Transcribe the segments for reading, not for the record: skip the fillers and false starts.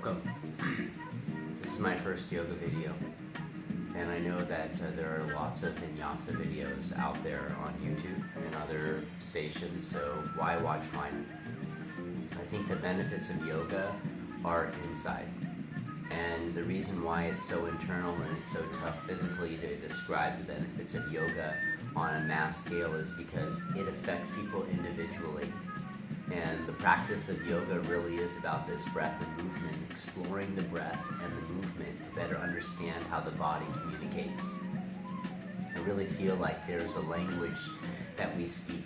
Welcome. This is my first yoga video, and I know that there are lots of vinyasa videos out there on YouTube and other stations, so why watch mine? I think the benefits of yoga are inside, and the reason why it's so internal and it's so tough physically to describe the benefits of yoga on a mass scale is because it affects people individually. And the practice of yoga really is about this breath and movement, exploring the breath and the movement to better understand how the body communicates. I really feel like there's a language that we speak,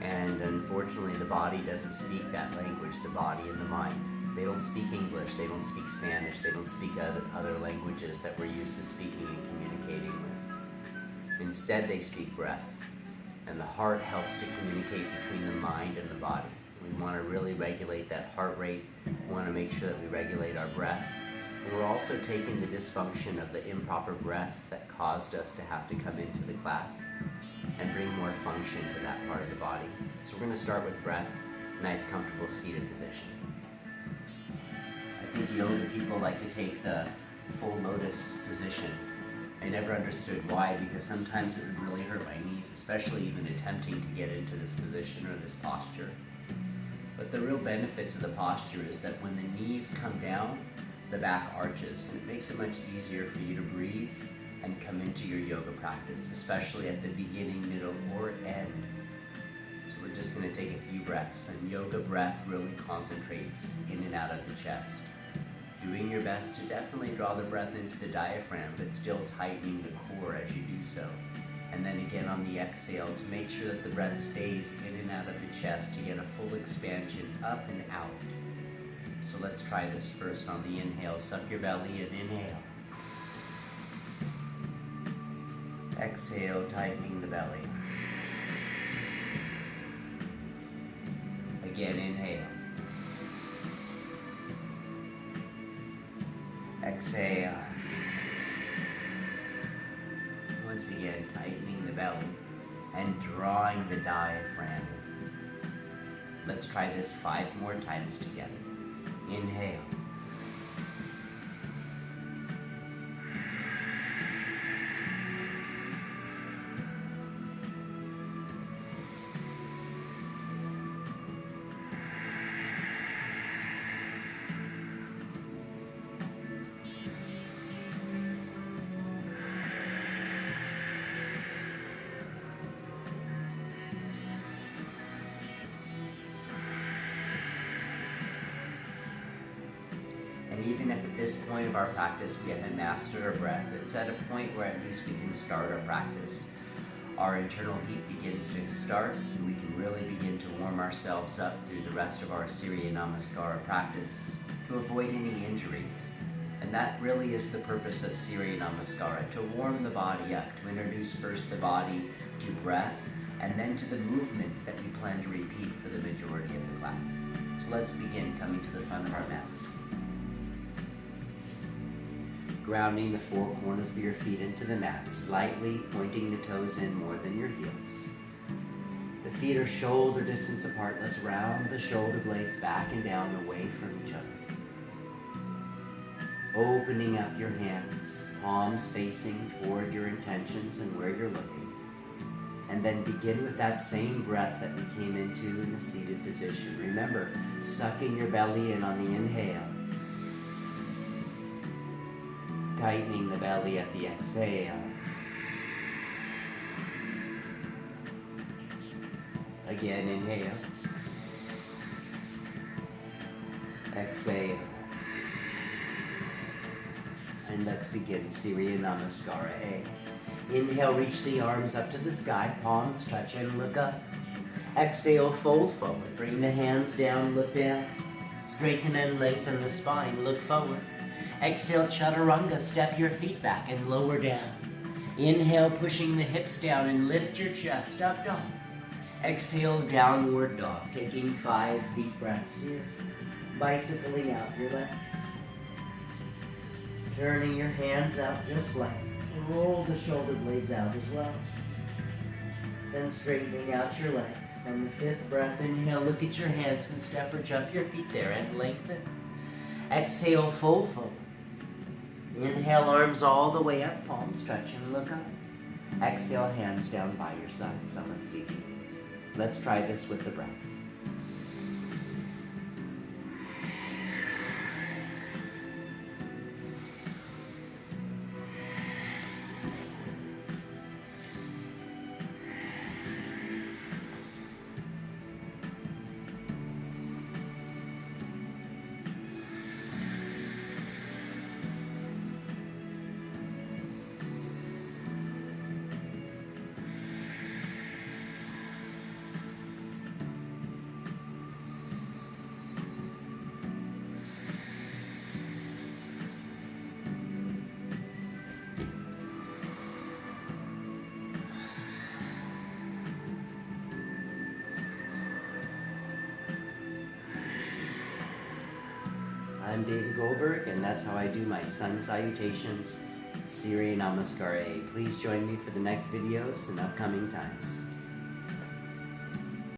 and unfortunately the body doesn't speak that language, the body and the mind. They don't speak English, they don't speak Spanish, they don't speak other languages that we're used to speaking and communicating with. Instead, they speak breath, and the heart helps to communicate between the mind and the body. We want to really regulate that heart rate. We want to make sure that we regulate our breath. And we're also taking the dysfunction of the improper breath that caused us to have to come into the class and bring more function to that part of the body. So we're going to start with breath, nice comfortable seated position. I think yoga people like to take the full lotus position. I never understood why, because sometimes it would really hurt my knees, especially even attempting to get into this position or this posture. But the real benefits of the posture is that when the knees come down, the back arches, and it makes it much easier for you to breathe and come into your yoga practice, especially at the beginning, middle, or end. So we're just going to take a few breaths, and yoga breath really concentrates in and out of the chest. Doing your best to definitely draw the breath into the diaphragm, but still tightening the core as you do so. And then again on the exhale to make sure that the breath stays in and out of the chest to get a full expansion up and out. So let's try this first on the inhale. Suck your belly and inhale. Exhale, tightening the belly. Again, inhale. Exhale. Once again, tightening the belly and drawing the diaphragm. Let's try this 5 more times together. Inhale. And even if at this point of our practice we haven't mastered our breath, it's at a point where at least we can start our practice. Our internal heat begins to start, and we can really begin to warm ourselves up through the rest of our Surya Namaskara practice to avoid any injuries. And that really is the purpose of Surya Namaskara, to warm the body up, to introduce first the body to breath, and then to the movements that we plan to repeat for the majority of the class. So let's begin coming to the front of our mats. Grounding the 4 corners of your feet into the mat, slightly pointing the toes in more than your heels. The feet are shoulder distance apart. Let's round the shoulder blades back and down away from each other. Opening up your hands, palms facing toward your intentions and where you're looking. And then begin with that same breath that we came into in the seated position. Remember, sucking your belly in on the inhale. Tightening the belly at the exhale. Again, inhale. Exhale. And let's begin Surya Namaskara A. Inhale, reach the arms up to the sky, palms touch and look up. Exhale, fold forward, bring the hands down, look down. Straighten and lengthen the spine, look forward. Exhale, chaturanga, step your feet back and lower down. Inhale, pushing the hips down and lift your chest, up dog. Exhale, downward dog, taking 5 deep breaths here. Bicycling out your legs. Turning your hands out just like. Roll the shoulder blades out as well. Then straightening out your legs. On the 5th breath, inhale, look at your hands and step or jump your feet there and lengthen. Exhale, fold forward. Inhale, arms all the way up, palms touching, look up. Exhale, hands down by your side, Samasthiti. Let's try this with the breath. I'm David Goldberg, and that's how I do my sun salutations, Siri Namaskare. Please join me for the next videos in upcoming times.